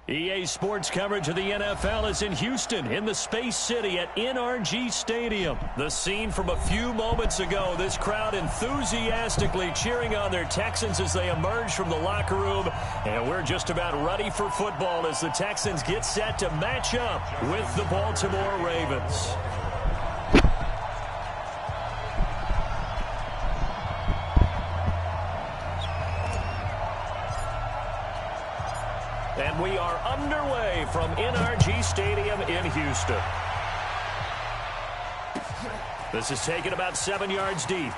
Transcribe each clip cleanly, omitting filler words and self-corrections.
EA Sports coverage of the NFL is in Houston in the Space City at NRG Stadium. The scene from a few moments ago, this crowd enthusiastically cheering on their Texans as they emerge from the locker room. And we're just about ready for football as the Texans get set to match up with the Baltimore Ravens. And we are underway from NRG Stadium in Houston. This is taken about 7 yards deep.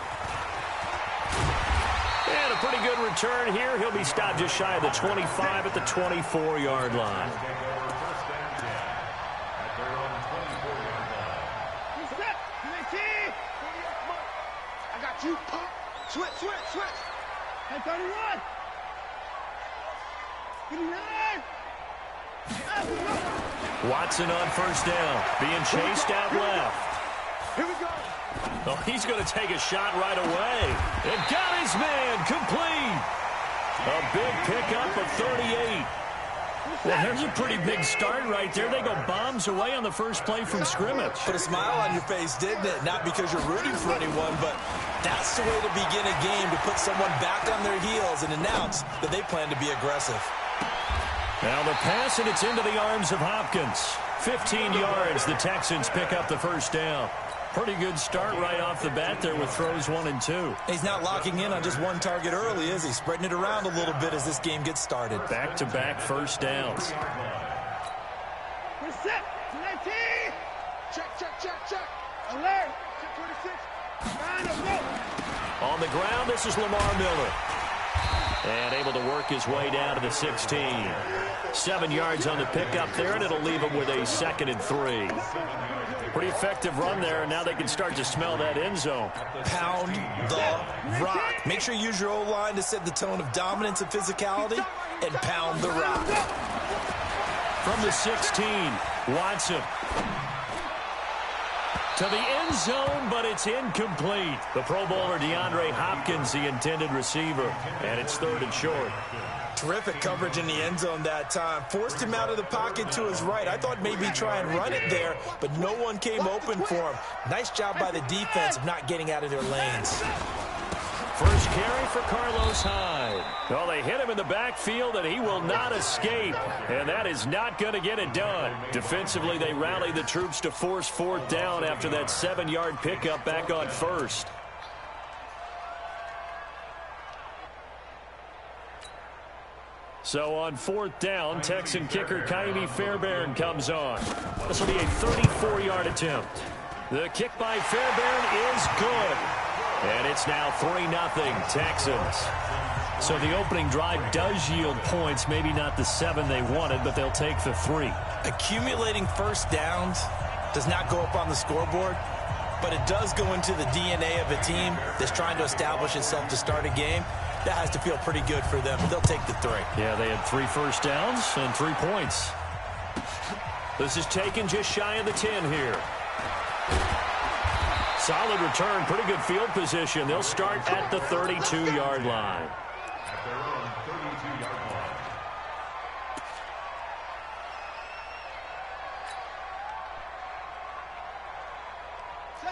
And a pretty good return here. He'll be stopped just shy of the 25 at the 24-yard line. I got you. Switch. And 31. Watson on first down, being chased out left. Here we go. Oh, he's going to take a shot right away. And got his man complete. A big pickup of 38. Well, there's a pretty big start right there. They go bombs away on the first play from scrimmage. Put a smile on your face, didn't it? Not because you're rooting for anyone, but that's the way to begin a game, to put someone back on their heels and announce that they plan to be aggressive. Now the pass, and it's into the arms of Hopkins. 15 yards, the Texans pick up the first down. Pretty good start right off the bat there with throws 1 and 2. He's not locking in on just one target early, is he? Spreading it around a little bit as this game gets started. Back-to-back first downs. We're set. 19. Check. Alert. Check 26. Line up, go. On the ground, this is Lamar Miller. And able to work his way down to the 16. 7 yards on the pickup there, and it'll leave him with a 2nd and 3. Pretty effective run there, and now they can start to smell that end zone. Pound the rock. Make sure you use your O-line to set the tone of dominance and physicality, and pound the rock. From the 16, Watson. To the end zone, but it's incomplete. The Pro Bowler DeAndre Hopkins, the intended receiver, and it's 3rd and short. Terrific coverage in the end zone that time. Forced him out of the pocket to his right. I thought maybe try and run it there, but no one came open for him. Nice job by the defense of not getting out of their lanes. First carry for Carlos Hyde. Well, they hit him in the backfield, and he will not escape. And that is not going to get it done. Defensively, they rally the troops to force 4th down after that 7-yard pickup back on first. So on 4th down, Texan kicker Kaimi Fairbairn comes on. This will be a 34-yard attempt. The kick by Fairbairn is good. And it's now 3-0 Texans. So the opening drive does yield points, maybe not the 7 they wanted, but they'll take the 3. Accumulating first downs does not go up on the scoreboard, but it does go into the DNA of a team that's trying to establish itself to start a game. That has to feel pretty good for them. They'll take the 3. Yeah, they had 3 first downs and 3 points. This is taken just shy of the 10 here. Solid return, pretty good field position. They'll start at the 32-yard line.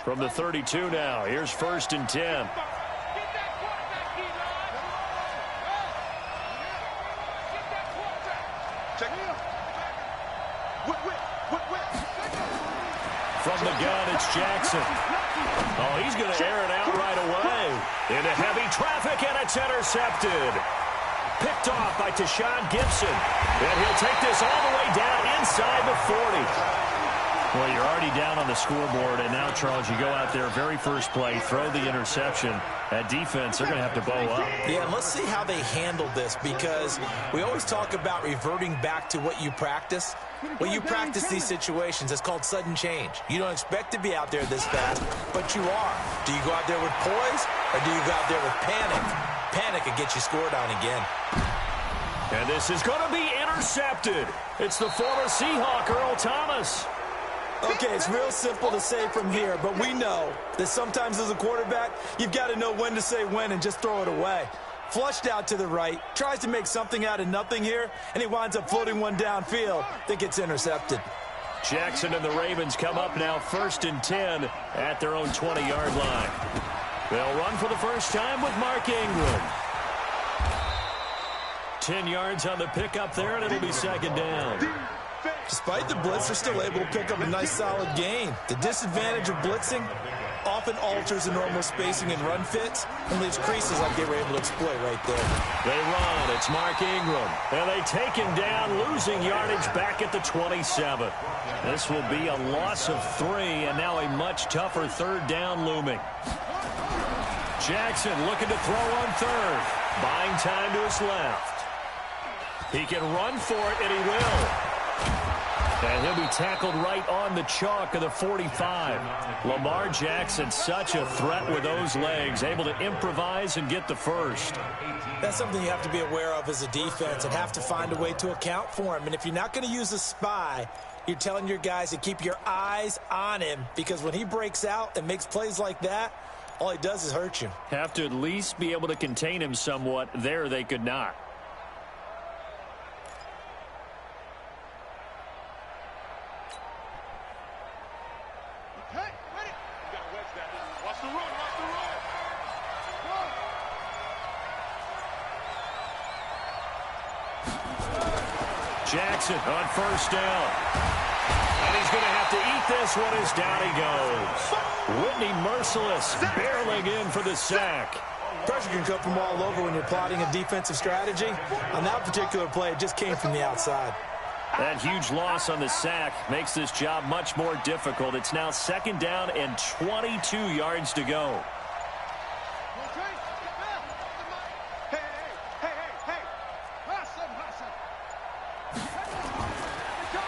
From the 32 now, here's 1st and 10. From the gun, it's Jackson. Oh, he's going to air it out right away. Into heavy traffic, and it's intercepted. Picked off by Tashawn Gibson. And he'll take this all the way down inside the 40. Well, you're already down on the scoreboard, and now, Charles, you go out there, very first play, throw the interception. That defense, they're going to have to bow up. Yeah, and let's see how they handle this, because we always talk about reverting back to what you practice. Well, you practice these situations. It's called sudden change. You don't expect to be out there this fast, but you are. Do you go out there with poise, or do you go out there with panic? Panic will get you scored on again. And this is going to be intercepted. It's the former Seahawk, Earl Thomas. Okay, it's real simple to say from here, but we know that sometimes as a quarterback, you've got to know when to say when and just throw it away. flushed out to the right, tries to make something out of nothing here, and he winds up floating one downfield that gets intercepted. Jackson and the Ravens come up now 1st and 10 at their own 20-yard line. They'll run for the first time with Mark Ingram. 10 yards on the pickup there, and it'll be 2nd down. Despite the blitz, they're still able to pick up a nice solid gain. The disadvantage of blitzing often alters the normal spacing and run fits and leaves creases like they were able to exploit right there. They run. It's Mark Ingram. And they take him down, losing yardage back at the 27. This will be a loss of 3, and now a much tougher 3rd down looming. Jackson looking to throw on 3rd. Buying time to his left. He can run for it, and he will. And he'll be tackled right on the chalk of the 45. Lamar Jackson, such a threat with those legs, able to improvise and get the first. That's something you have to be aware of as a defense and have to find a way to account for him. And if you're not going to use a spy, you're telling your guys to keep your eyes on him, because when he breaks out and makes plays like that, all he does is hurt you. Have to at least be able to contain him somewhat. There they could not. Jackson on 1st down. And he's going to have to eat this one as down he goes. Whitney Merciless barreling in for the sack. Pressure can come from all over when you're plotting a defensive strategy. On that particular play, it just came from the outside. That huge loss on the sack makes this job much more difficult. It's now 2nd down and 22 yards to go.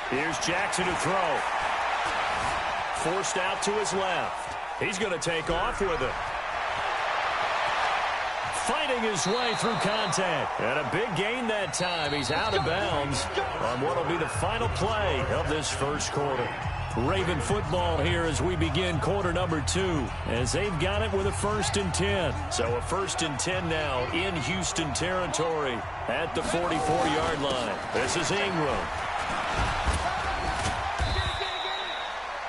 Here's Jackson to throw. Forced out to his left. He's going to take off with it. Fighting his way through contact. And a big gain that time. He's out of bounds on what will be the final play of this 1st quarter. Raven football here as we begin quarter number 2, as they've got it with a 1st and 10. So a 1st and 10 now in Houston territory at the 44-yard line. This is Ingram.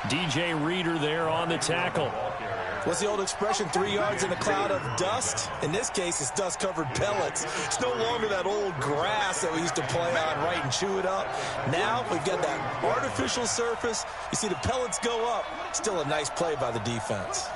DJ Reader there on the tackle. What's the old expression, 3 yards in a cloud of dust? In this case, it's dust-covered pellets. It's no longer that old grass that we used to play on, right, and chew it up. Now we've got that artificial surface. You see the pellets go up. Still a nice play by the defense.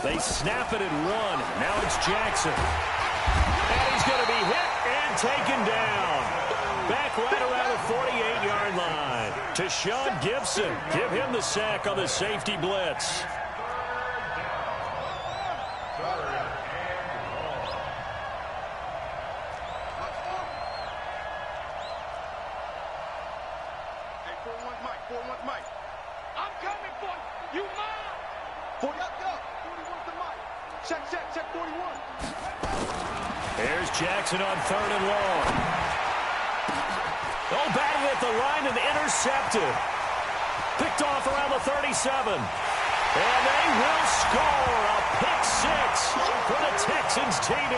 They snap it and run. Now it's Jackson. And he's going to be hit and taken down. Back right around the 48-yard line. To Sean Gibson. Give him the sack on the safety blitz. I'm coming for you. You mine. 41 to Mike. Check 41. There's Jackson on 3rd and long. Oh, batted at the line and intercepted. Picked off around the 37. And they will score a pick 6 for the Texans TD.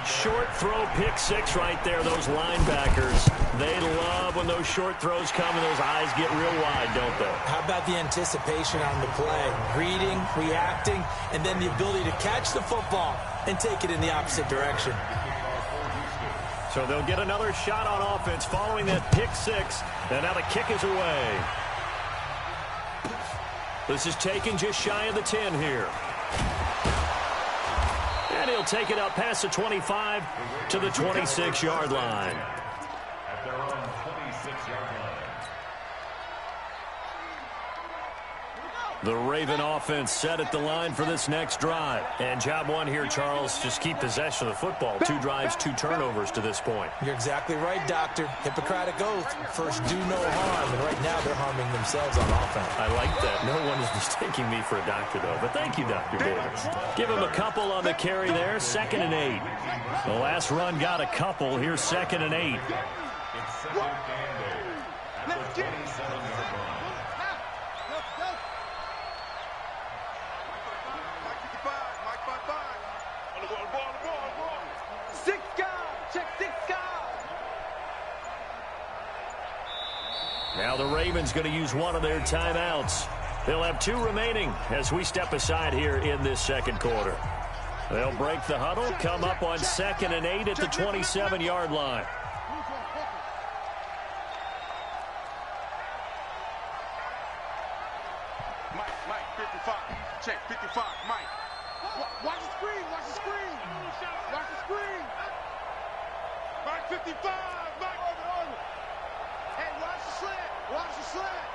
Short throw, pick 6 right there. Those linebackers, they love when those short throws come and those eyes get real wide, don't they? How about the anticipation on the play? Reading, reacting, and then the ability to catch the football and take it in the opposite direction. So they'll get another shot on offense following that pick 6. And now the kick is away. This is taken just shy of the 10 here. And he'll take it out past the 25 to the 26-yard line. At their own 26-yard line. The Raven offense set at the line for this next drive. And job one here, Charles, just keep possession of the football. 2 drives, 2 turnovers to this point. You're exactly right, Doctor. Hippocratic oath. First, do no harm. And right now, they're harming themselves on offense. I like that. No one is mistaking me for a doctor, though. But thank you, Dr. Davis. Give him a couple on the carry there. 2nd and 8. The last run got a couple. Here's 2nd and 8. Let's get it. Now the Ravens going to use one of their timeouts. They'll have 2 remaining as we step aside here in this second quarter. They'll break the huddle, come up on 2nd and 8 at the 27-yard line. Mike, 55. Check, 55, Mike. Watch the screen, watch the screen. Watch the screen. Mike, 55, Mike. Hey, watch the slant, watch the slant.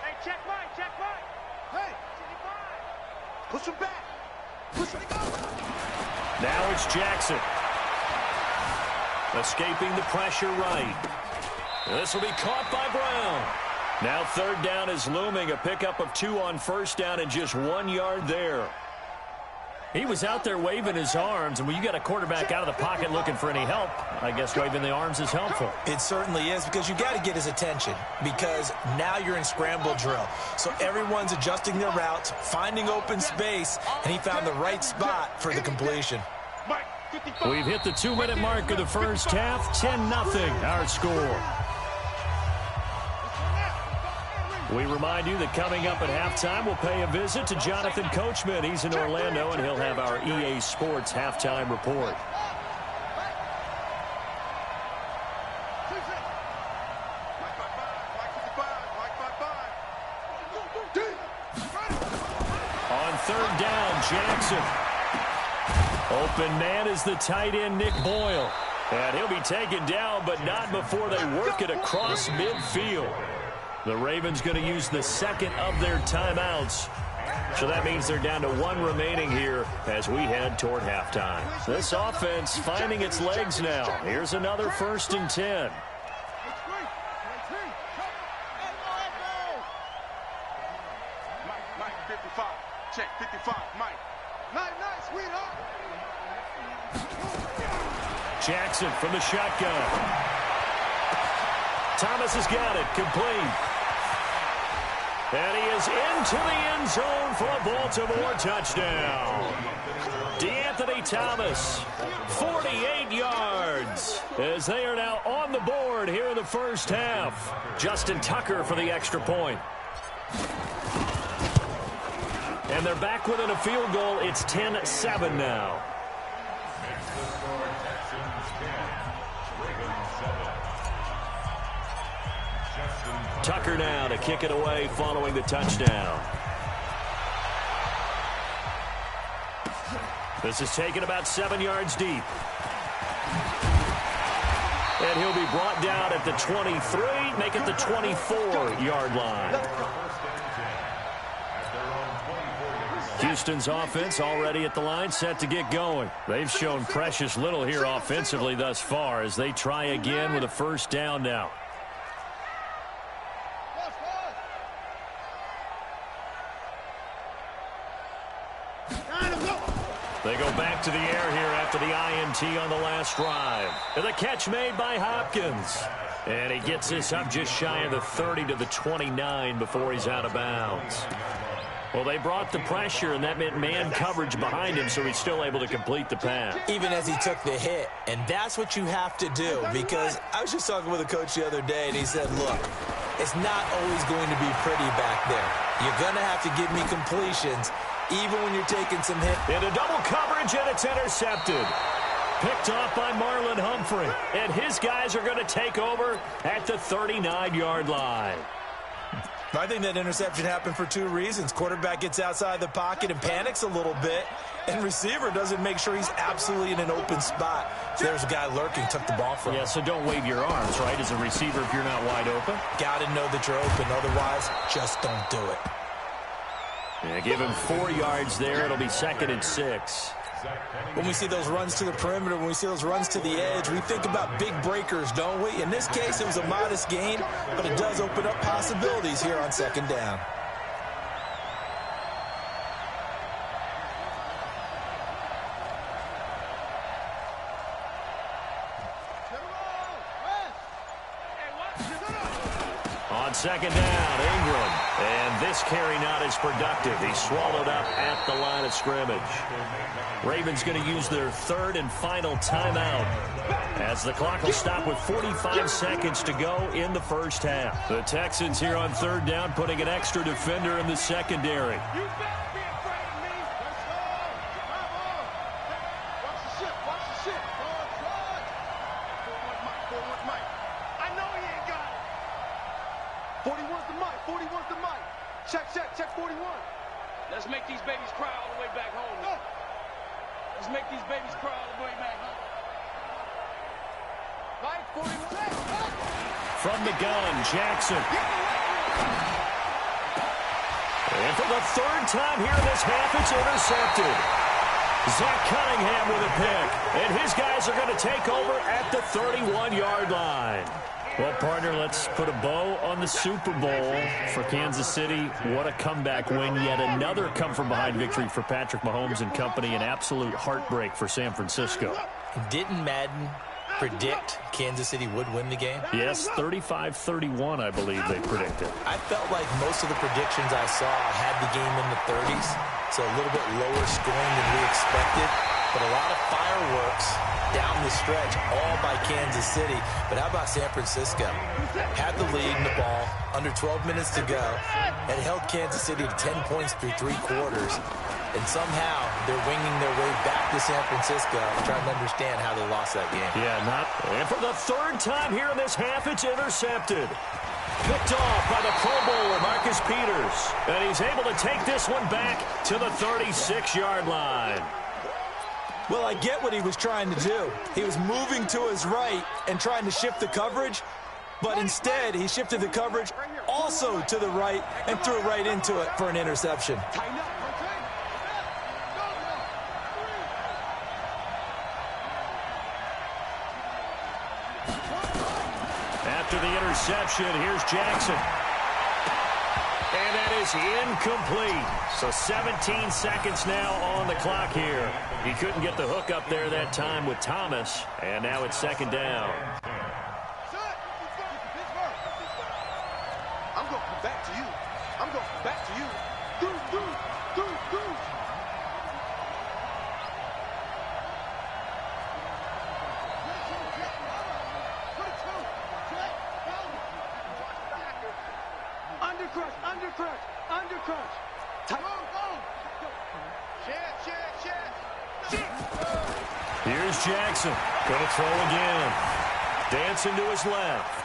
Hey, check Mike. Hey, 55. Push him back. Push him back. Now it's Jackson. Escaping the pressure right. This will be caught by Brown. Now 3rd down is looming. A pickup of 2 on 1st down and just 1 yard there. He was out there waving his arms, and when you got a quarterback out of the pocket looking for any help, I guess waving the arms is helpful. It certainly is, because you got to get his attention, because now you're in scramble drill. So everyone's adjusting their routes, finding open space, and he found the right spot for the completion. We've hit the 2-minute mark of the first half. 10-0 our score. We remind you that coming up at halftime, we'll pay a visit to Jonathan Coachman. He's in Orlando, and he'll have our EA Sports halftime report. On 3rd down, Jackson. Open man is the tight end, Nick Boyle. And he'll be taken down, but not before they work it across midfield. The Ravens going to use the 2nd of their timeouts. So that means they're down to 1 remaining here as we head toward halftime. This offense finding its legs now. Here's another 1st and 10. Mike, 55. Check, 55, Mike. Nice, sweetheart. Jackson from the shotgun. Thomas has got it, complete. And he is into the end zone for a Baltimore touchdown. DeAnthony Thomas, 48 yards, as they are now on the board here in the first half. Justin Tucker for the extra point. And they're back within a field goal. It's 10-7 now. Tucker now to kick it away following the touchdown. This is taken about 7 yards deep. And he'll be brought down at the 23, make it the 24-yard line. Houston's offense already at the line, set to get going. They've shown precious little here offensively thus far as they try again with a first down now. They go back to the air here after the INT on the last drive. And the catch made by Hopkins. And he gets this up just shy of the 30 to the 29 before he's out of bounds. Well, they brought the pressure, and that meant man coverage behind him, so he's still able to complete the pass. Even as he took the hit, and that's what you have to do, because I was just talking with a coach the other day, and he said, look, it's not always going to be pretty back there. You're going to have to give me completions, even when you're taking some hits. Into double coverage, and it's intercepted. Picked off by Marlon Humphrey, and his guys are going to take over at the 39-yard line. I think that interception happened for two reasons. Quarterback gets outside the pocket and panics a little bit, and receiver doesn't make sure he's absolutely in an open spot. So there's a guy lurking, took the ball from him. Yeah, so don't wave your arms, right, as a receiver if you're not wide open. Got to know that you're open. Otherwise, just don't do it. Yeah, give him 4 yards there. It'll be 2nd and 6. When we see those runs to the perimeter, when we see those runs to the edge, we think about big breakers, don't we? In this case, it was a modest gain, but it does open up possibilities here on 2nd down. On 2nd down, Ingram. And this carry not as productive. He's swallowed up at the line of scrimmage. Ravens going to use their 3rd and final timeout as the clock will stop with 45 seconds to go in the first half. The Texans here on 3rd down putting an extra defender in the secondary. Check 41. Let's make these babies cry all the way back home. Let's make these babies cry all the way back home. Mike, 41. From the gun, Jackson. And for the 3rd time here in this half, it's intercepted. Zach Cunningham with a pick. And his guys are going to take over at the 31-yard line. Well, partner, let's put a bow on the Super Bowl for Kansas City. What a comeback win. Yet another come-from-behind victory for Patrick Mahomes and company. An absolute heartbreak for San Francisco. Didn't Madden predict Kansas City would win the game? Yes, 35-31, I believe they predicted. I felt like most of the predictions I saw had the game in the 30s, so a little bit lower scoring than we expected. But a lot of fireworks down the stretch, all by Kansas City. But how about San Francisco? Had the lead in the ball, under 12 minutes to go, and held Kansas City to 10 points through 3 quarters. And somehow they're winging their way back to San Francisco, trying to understand how they lost that game. Yeah, and for the 3rd time here in this half, it's intercepted. Picked off by the Pro Bowler, Marcus Peters. And he's able to take this one back to the 36-yard line. Well, I get what he was trying to do. He was moving to his right and trying to shift the coverage, but instead he shifted the coverage also to the right and threw right into it for an interception. After the interception, here's Jackson. And that is incomplete. So 17 seconds now on the clock here. He couldn't get the hook up there that time with Thomas. And now it's 2nd down. I'm going to come back to you. I'm going to come back to you. Do. Undercrush. Here's Jackson. Going to throw again. Dancing to his left.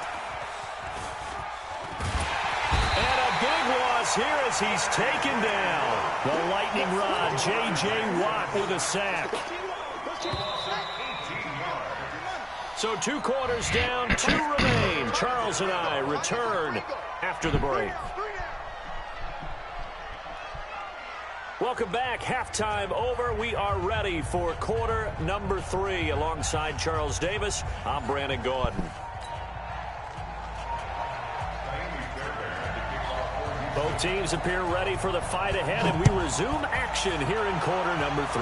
And a big loss here as he's taken down. The lightning rod, J.J. Watt with a sack. So 2 quarters down, 2 remain. Charles and I return after the break. Welcome back. Halftime over. We are ready for quarter number 3. Alongside Charles Davis, I'm Brandon Gordon. Both teams appear ready for the fight ahead, and we resume action here in quarter number 3.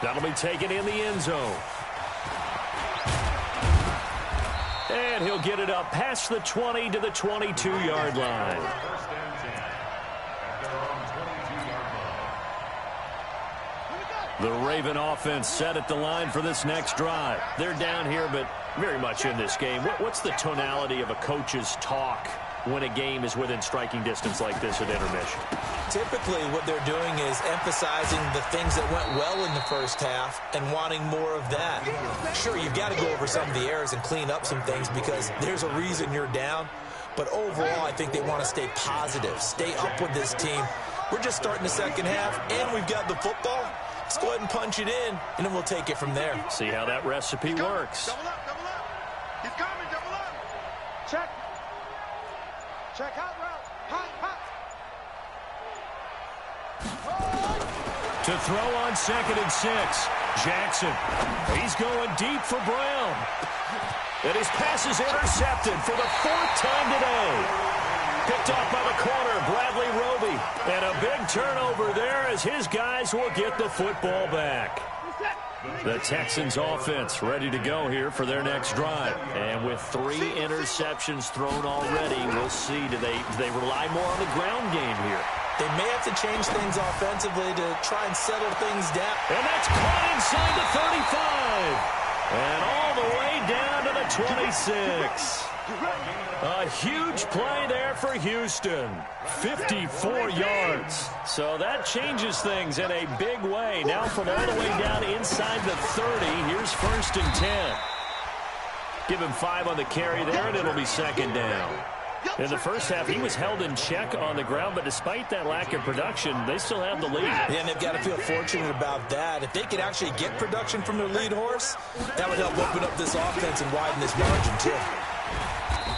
That'll be taken in the end zone. And he'll get it up past the 20 to the 22-yard line. The Raven offense set at the line for this next drive. They're down here, but very much in this game. What's the tonality of a coach's talk when a game is within striking distance like this at intermission? Typically, what they're doing is emphasizing the things that went well in the first half and wanting more of that. Sure, you've got to go over some of the errors and clean up some things because there's a reason you're down. But overall, I think they want to stay positive, stay up with this team. We're just starting the second half, and we've got the football. Let's go ahead and punch it in, and then we'll take it from there. See how that recipe works. Double up, double up. He's coming, double up. Check. Check out route. Hot, hot. To throw on 2nd and 6. Jackson. He's going deep for Brown. And his pass is intercepted for the 4th time today. Picked off by the corner, Bradley Roby. And a big turnover there as his guys will get the football back. The Texans offense ready to go here for their next drive. And with 3 interceptions thrown already, we'll see, do they rely more on the ground game here? They may have to change things offensively to try and settle things down. And that's caught inside the 35. And all the way down to the 26. A huge play there for Houston. 54 yards. So that changes things in a big way. Now from all the way down inside the 30, here's 1st and 10. Give him 5 on the carry there, and it'll be 2nd down. In the first half, he was held in check on the ground, but despite that lack of production, they still have the lead. Yeah, and they've got to feel fortunate about that. If they could actually get production from their lead horse, that would help open up this offense and widen this margin, too.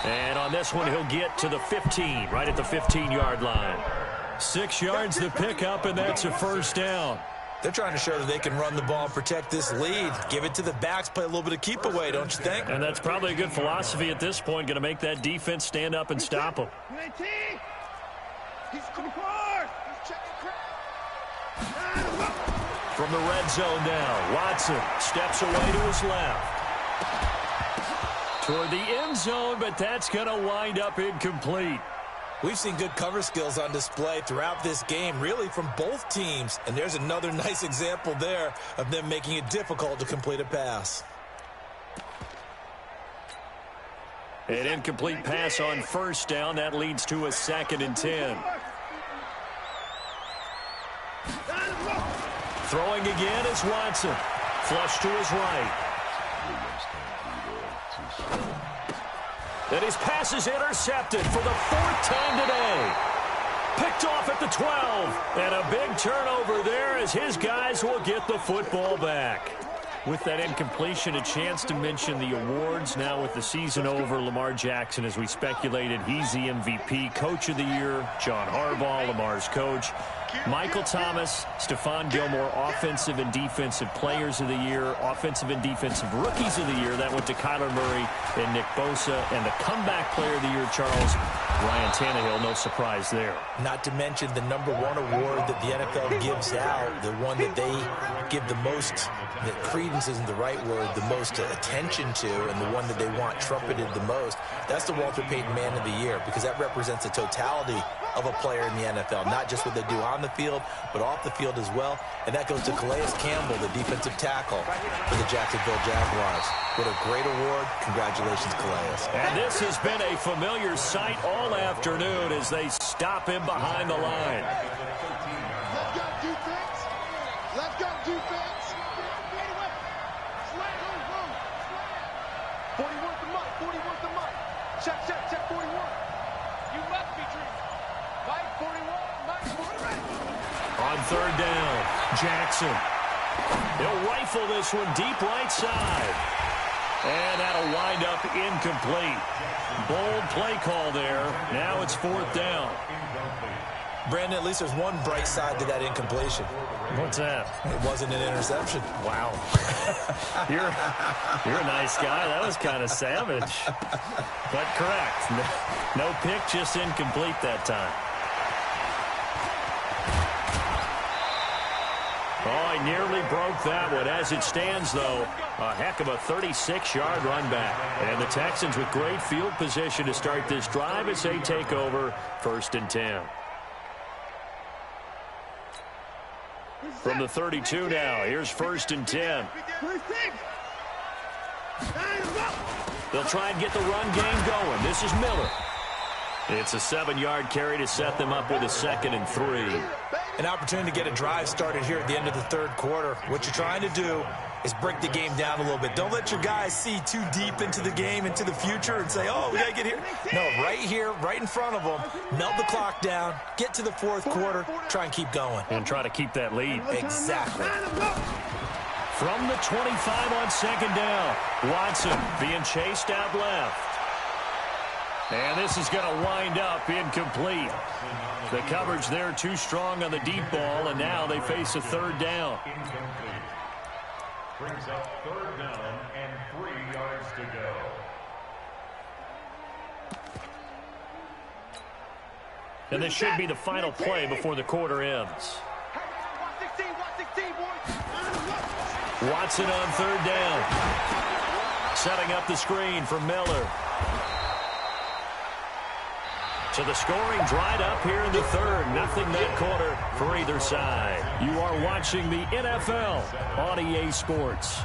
And on this one, he'll get to the 15, right at the 15-yard line. 6 yards to pick up, and that's a 1st down. They're trying to show that they can run the ball and protect this lead. Give it to the backs, play a little bit of keep away, don't you think? And that's probably a good philosophy at this point, going to make that defense stand up and stop them. He's coming forward. He's checking crap. From the red zone now, Watson steps away to his left. Toward the end zone, but that's going to wind up incomplete. We've seen good cover skills on display throughout this game, really from both teams. And there's another nice example there of them making it difficult to complete a pass. An incomplete pass on 1st down. That leads to a 2nd and 10. Throwing again is Watson. Flush to his right. And his pass is intercepted for the 4th time today. Picked off at the 12. And a big turnover there as his guys will get the football back. With that incompletion, a chance to mention the awards. Now with the season over, Lamar Jackson, as we speculated, he's the MVP, Coach of the Year. John Harbaugh, Lamar's coach. Michael Thomas, Stephon Gilmore, Offensive and Defensive Players of the Year, Offensive and Defensive Rookies of the Year. That went to Kyler Murray and Nick Bosa. And the Comeback Player of the Year, Charles, Ryan Tannehill, no surprise there. Not to mention the #1 award that the NFL gives out, the one that they give the most, that credence isn't the right word, the most attention to, and the one that they want trumpeted the most. That's the Walter Payton Man of the Year, because that represents the totality of a player in the NFL, not just what they do on the field, but off the field as well. And that goes to Calais Campbell, the defensive tackle for the Jacksonville Jaguars. What a great award. Congratulations, Calais. And this has been a familiar sight all afternoon as they stop him behind the line. Let's go, defense. Let's go, defense. 41 to Mike. 41 to Mike. Check, check, check. 41. You must be dreaming. Mike, 41. Mike, 41. On 3rd down, Jackson. He'll rifle this one deep right side. And that'll wind up incomplete. Bold play call there. Now it's 4th down. Brandon, at least there's one bright side to that incompletion. What's that? It wasn't an interception. Wow. You're a nice guy. That was kind of savage. But correct. No pick, just incomplete that time. Oh, he nearly broke that one. As it stands, though, a heck of a 36-yard run back. And the Texans with great field position to start this drive as they take over 1st and 10. From the 32 now, here's 1st and 10. They'll try and get the run game going. This is Miller. It's a 7-yard carry to set them up with a 2nd and 3. An opportunity to get a drive started here at the end of the 3rd quarter. What you're trying to do is break the game down a little bit. Don't let your guys see too deep into the game, into the future, and say, oh, we got to get here. No, right here, right in front of them, melt the clock down, get to the fourth quarter, try and keep going. And try to keep that lead. Exactly. From the 25 on second down, Watson being chased out left. And this is going to wind up incomplete. The coverage there too strong on the deep ball, and now they face a third down. Brings up third down and 3 yards to go. And this should be the final play before the quarter ends. Watson on third down. Setting up the screen for Miller. So the scoring dried up here in the third. Nothing that quarter for either side. You are watching the NFL on EA Sports.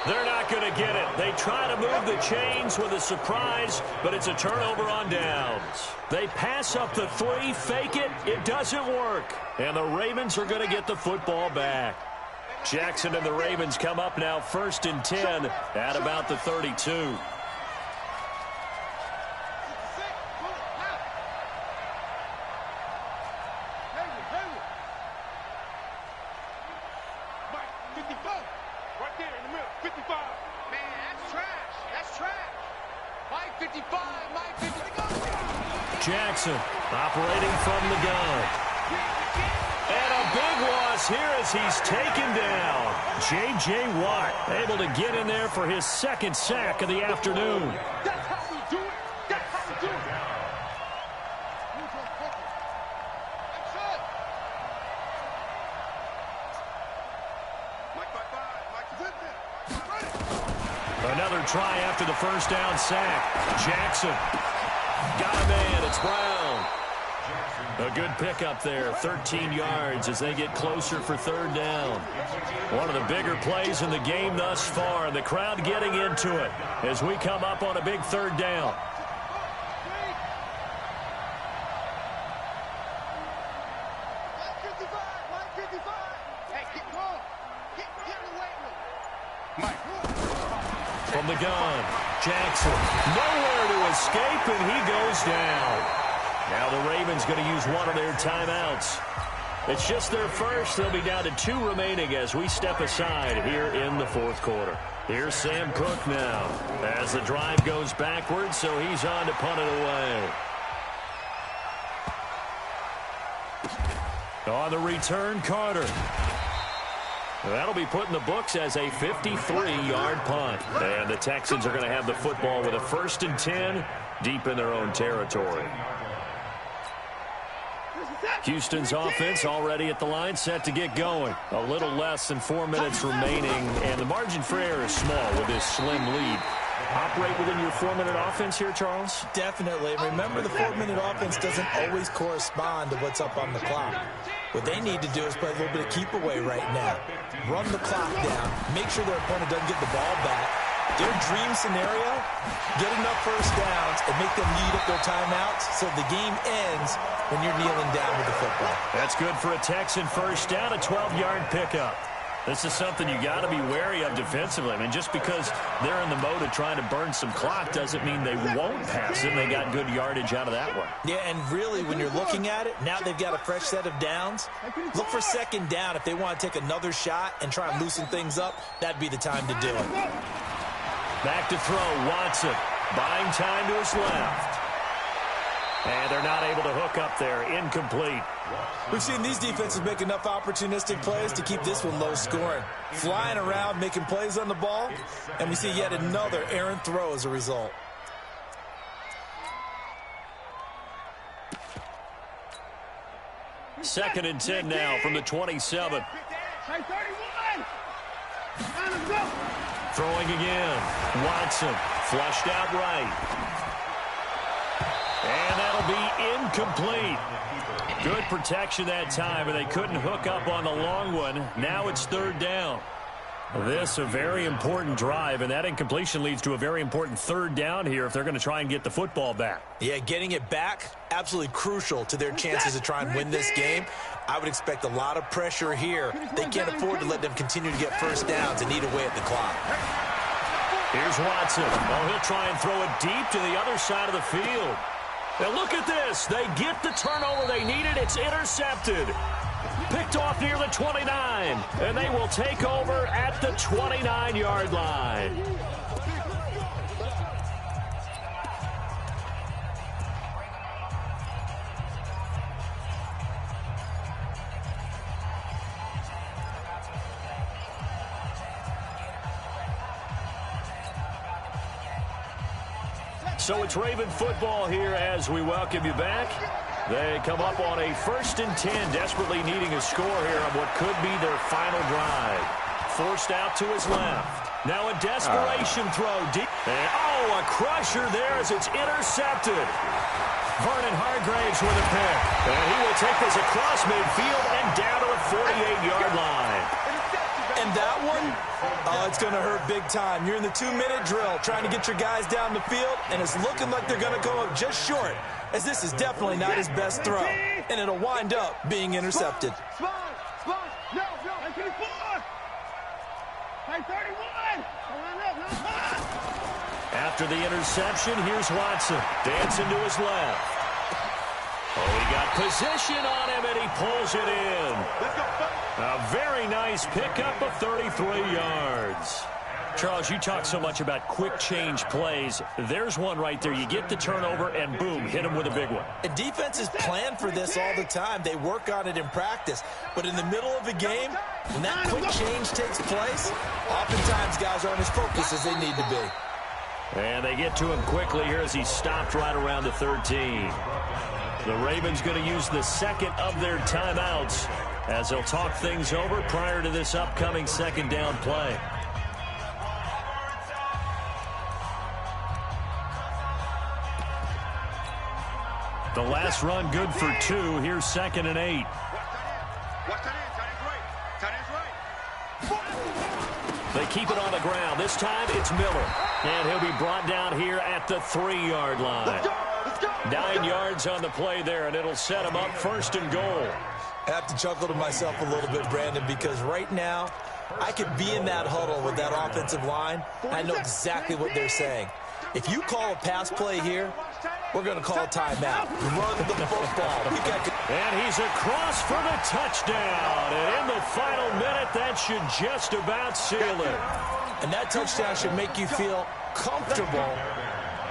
They're not going to get it. They try to move the chains with a surprise, but it's a turnover on downs. They pass up the 3, fake it. It doesn't work. And the Ravens are going to get the football back. Jackson and the Ravens come up now 1st and 10 at about the 32. Jackson operating from the gun. And a big loss here as he's taken down. J.J. Watt able to get in there for his 2nd sack of the afternoon. That's how we do it. That's how we do it. Another try after the first down sack. Jackson got a man. It's Brown. A good pickup there, 13 yards as they get closer for third down. One of the bigger plays in the game thus far, and the crowd getting into it as we come up on a big third down. From the gun, Jackson nowhere to escape, and he goes down. Now the Ravens going to use one of their timeouts. It's just their first. They'll be down to 2 remaining as we step aside here in the fourth quarter. Here's Sam Cook now as the drive goes backwards, so he's on to punt it away. On the return, Carter. That'll be put in the books as a 53-yard punt. And the Texans are going to have the football with a 1st and 10 deep in their own territory. Houston's offense already at the line, set to get going. A little less than 4 minutes remaining, and the margin for error is small with this slim lead. Operate within your 4-minute offense here, Charles? Definitely. Remember, the 4-minute offense doesn't always correspond to what's up on the clock. What they need to do is play a little bit of keep away right now. Run the clock down. Make sure their opponent doesn't get the ball back. Their dream scenario, get enough first downs and make them lead up their timeouts so the game ends when you're kneeling down with the football. That's good for a Texan first down, a 12-yard pickup. This is something you got to be wary of defensively. I mean, just because they're in the mode of trying to burn some clock doesn't mean they won't pass it. They got good yardage out of that one. Yeah, and really, when you're looking at it, now they've got a fresh set of downs. Look for second down. If they want to take another shot and try and loosen things up, that'd be the time to do it. Back to throw, Watson. Buying time to his left. And they're not able to hook up there. Incomplete. We've seen these defenses make enough opportunistic plays to keep this one low scoring. Flying around, making plays on the ball, and we see yet another errant throw as a result. Second and 10 now from the 27. Throwing again. Watson flushed out right. And that'll be incomplete. Good protection that time, and they couldn't hook up on the long one. Now it's third down. This a very important drive, and that incompletion leads to a very important third down here if they're going to try and get the football back. Yeah, getting it back, absolutely crucial to their chances to try and win this game. I would expect a lot of pressure here. They can't afford to let them continue to get first downs and eat away at the clock. Here's Watson. Oh, he'll try and throw it deep to the other side of the field. Now look at this. They get the turnover they needed. It's intercepted. Picked off near the 29. And they will take over at the 29-yard line. So it's Raven football here as we welcome you back. They come up on a 1st and 10, desperately needing a score here on what could be their final drive. Forced out to his left. Now a desperation throw deep. And, oh, a crusher there as it's intercepted. Vernon Hargraves with a pick. And he will take this across midfield and down to the 48-yard line. And that one, it's going to hurt big time. You're in the 2-minute drill trying to get your guys down the field, and it's looking like they're going to go up just short, as this is definitely not his best throw. And it'll wind up being intercepted. After the interception, here's Watson. Dancing to his left. Oh, he got position on him, and he pulls it in. A very nice pickup of 33 yards. Charles, you talk so much about quick change plays. There's one right there. You get the turnover, and boom, hit him with a big one. And defenses plan for this all the time. They work on it in practice. But in the middle of a game, when that quick change takes place, oftentimes guys aren't as focused as they need to be. And they get to him quickly here as he stopped right around the 13. The Ravens going to use the second of their timeouts as they'll talk things over prior to this upcoming second down play. The last run good for 2. Here's 2nd and 8. They keep it on the ground. This time it's Miller. And he'll be brought down here at the 3-yard line. 9 yards on the play there, and it'll set him up 1st and goal. I have to chuckle to myself a little bit, Brandon, because right now I could be in that huddle with that offensive line. I know exactly what they're saying. If you call a pass play here, we're going to call a timeout. Run the football. And he's across for the touchdown. And in the final minute, that should just about seal it. And that touchdown should make you feel comfortable.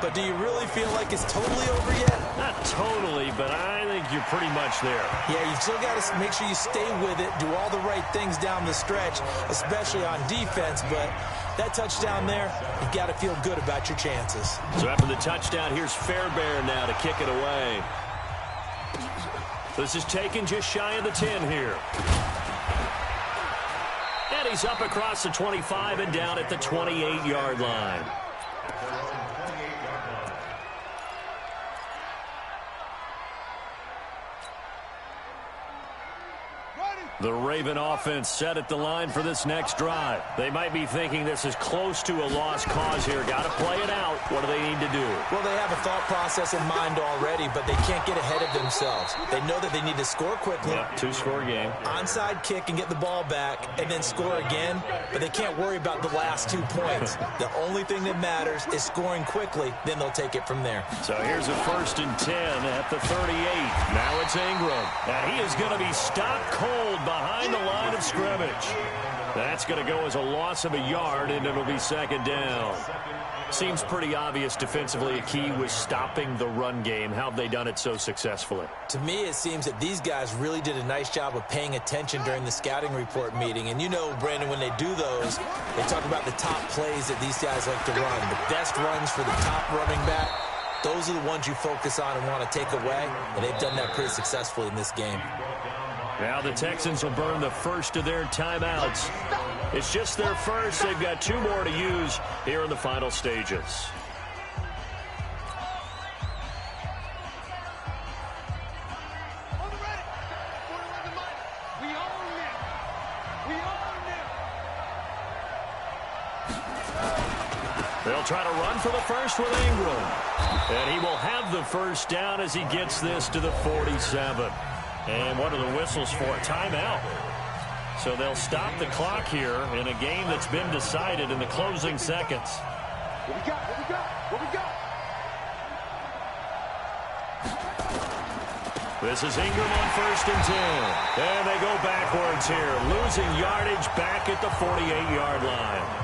But do you really feel like it's totally over yet? Not totally, but I think you're pretty much there. Yeah, you've still got to make sure you stay with it, do all the right things down the stretch, especially on defense. But that touchdown there, you've got to feel good about your chances. So after the touchdown, here's Fairbairn now to kick it away. This is taken just shy of the 10 here. And he's up across the 25 and down at the 28-yard line. The Raven offense set at the line for this next drive. They might be thinking this is close to a lost cause here. Got to play it out. What do they need to do? Well, they have a thought process in mind already, but they can't get ahead of themselves. They know that they need to score quickly. Yep, 2-score game. Onside kick and get the ball back and then score again, but they can't worry about the last 2 points. The only thing that matters is scoring quickly, then they'll take it from there. So here's a 1st and 10 at the 38. Now it's Ingram. And he is going to be stopped cold behind the line of scrimmage. That's going to go as a loss of a yard, and it'll be 2nd down. Seems pretty obvious defensively a key was stopping the run game. How have they done it so successfully? To me, it seems that these guys really did a nice job of paying attention during the scouting report meeting. And you know, Brandon, when they do those, they talk about the top plays that these guys like to run. The best runs for the top running back. Those are the ones you focus on and want to take away. And they've done that pretty successfully in this game. Now the Texans will burn the first of their timeouts. It's just their first. They've got 2 more to use here in the final stages. try to run for the first with Ingram. And he will have the first down as he gets this to the 47. And what are the whistles for? Timeout. So they'll stop the clock here in a game that's been decided in the closing seconds. What we got? What we got? What we got? This is Ingram on 1st and 10. And they go backwards here, losing yardage back at the 48-yard line.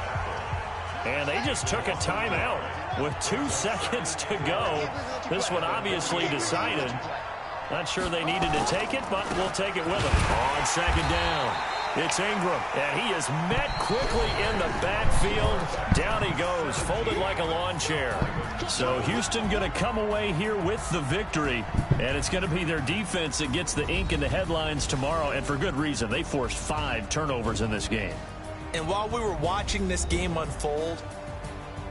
And they just took a timeout with 2 seconds to go. This one obviously decided. Not sure they needed to take it, but we'll take it with them. On 2nd down, it's Ingram, and he is met quickly in the backfield. Down he goes, folded like a lawn chair. So Houston going to come away here with the victory, and it's going to be their defense that gets the ink in the headlines tomorrow, and for good reason. They forced 5 turnovers in this game. And while we were watching this game unfold,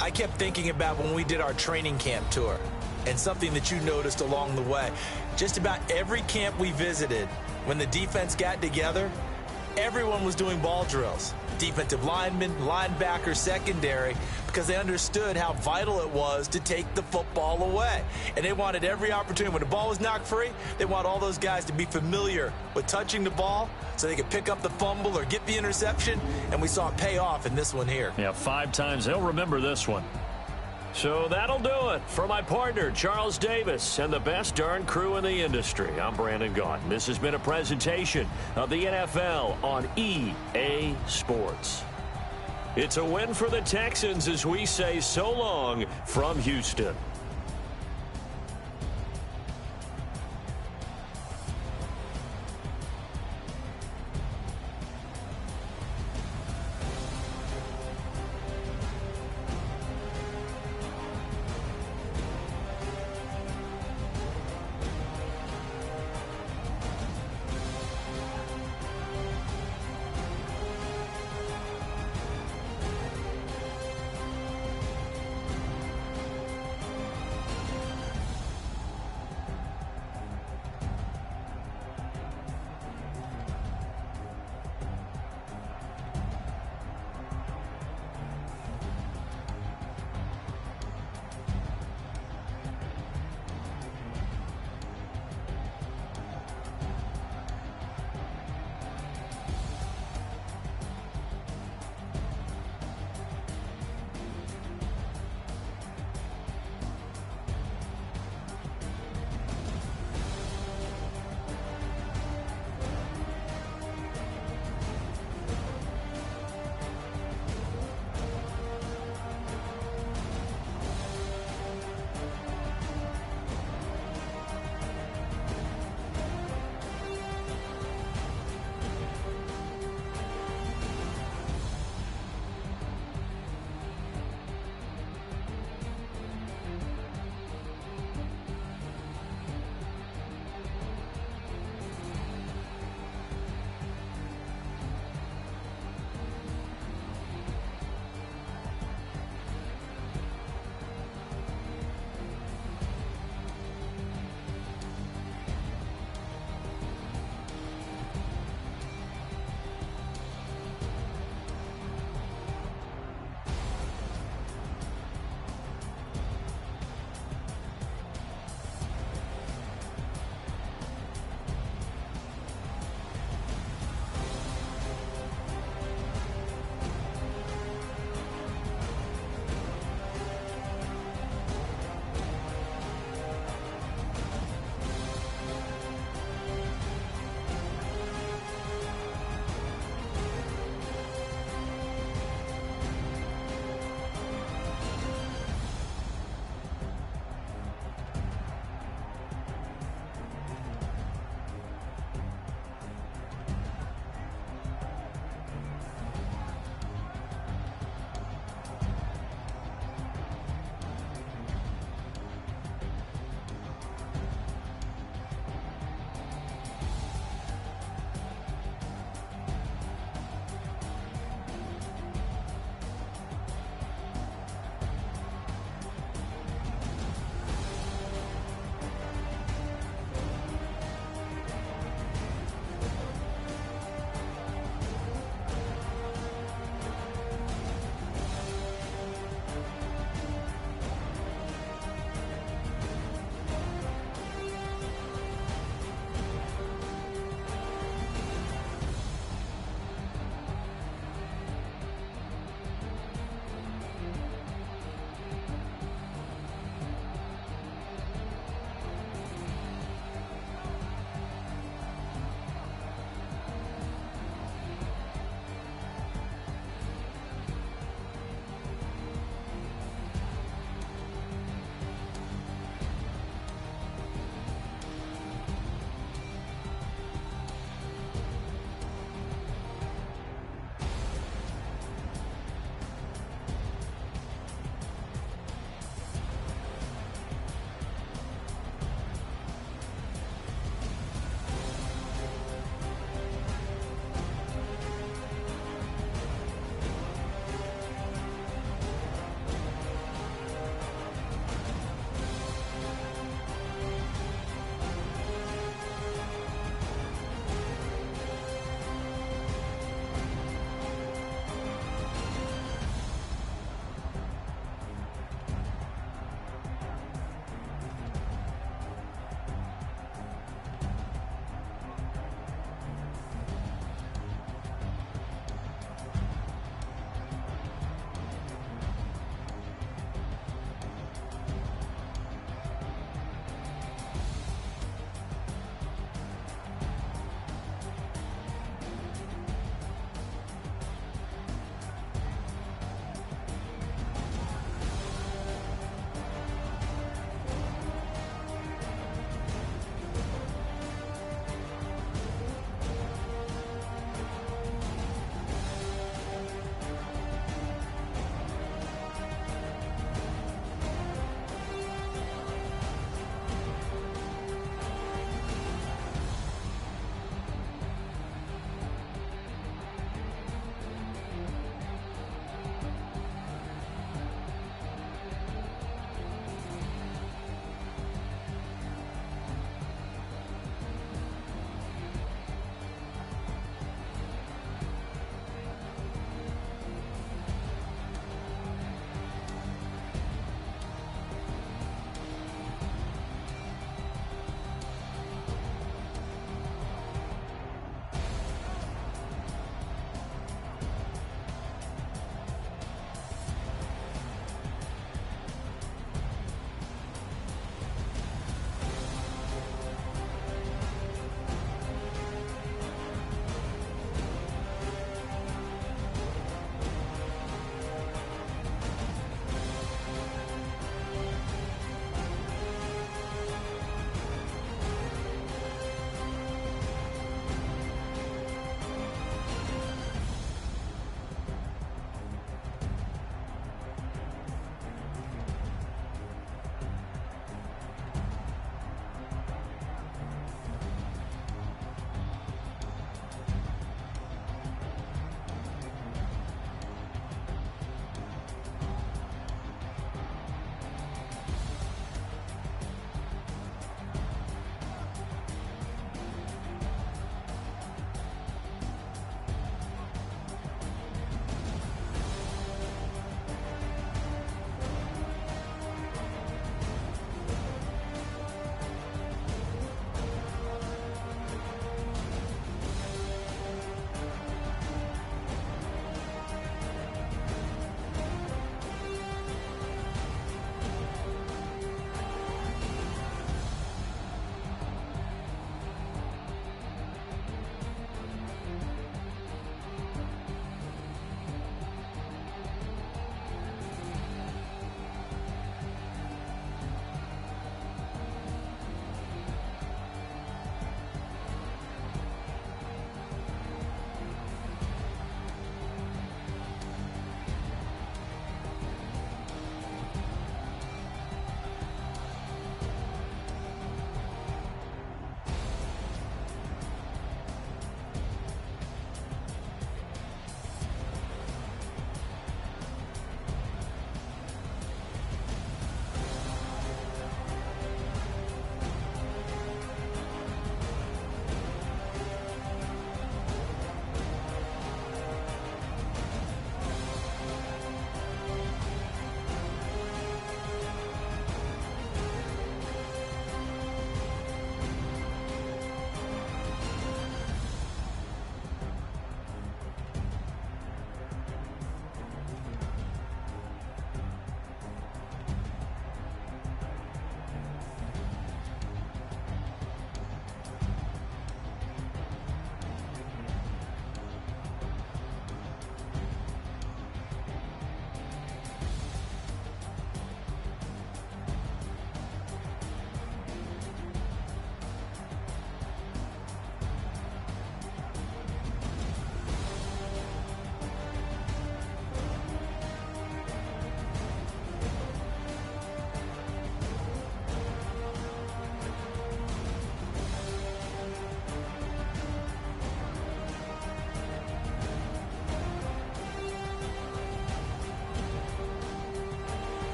I kept thinking about when we did our training camp tour and something that you noticed along the way. Just about every camp we visited, when the defense got together, everyone was doing ball drills. Defensive linemen, linebackers, secondary, because they understood how vital it was to take the football away. And they wanted every opportunity. When the ball was knocked free, they want all those guys to be familiar with touching the ball so they could pick up the fumble or get the interception. And we saw it pay off in this one here. Yeah, 5 times. They'll remember this one. So that'll do it for my partner, Charles Davis, and the best darn crew in the industry. I'm Brandon Gaudin. This has been a presentation of the NFL on EA Sports. It's a win for the Texans as we say so long from Houston.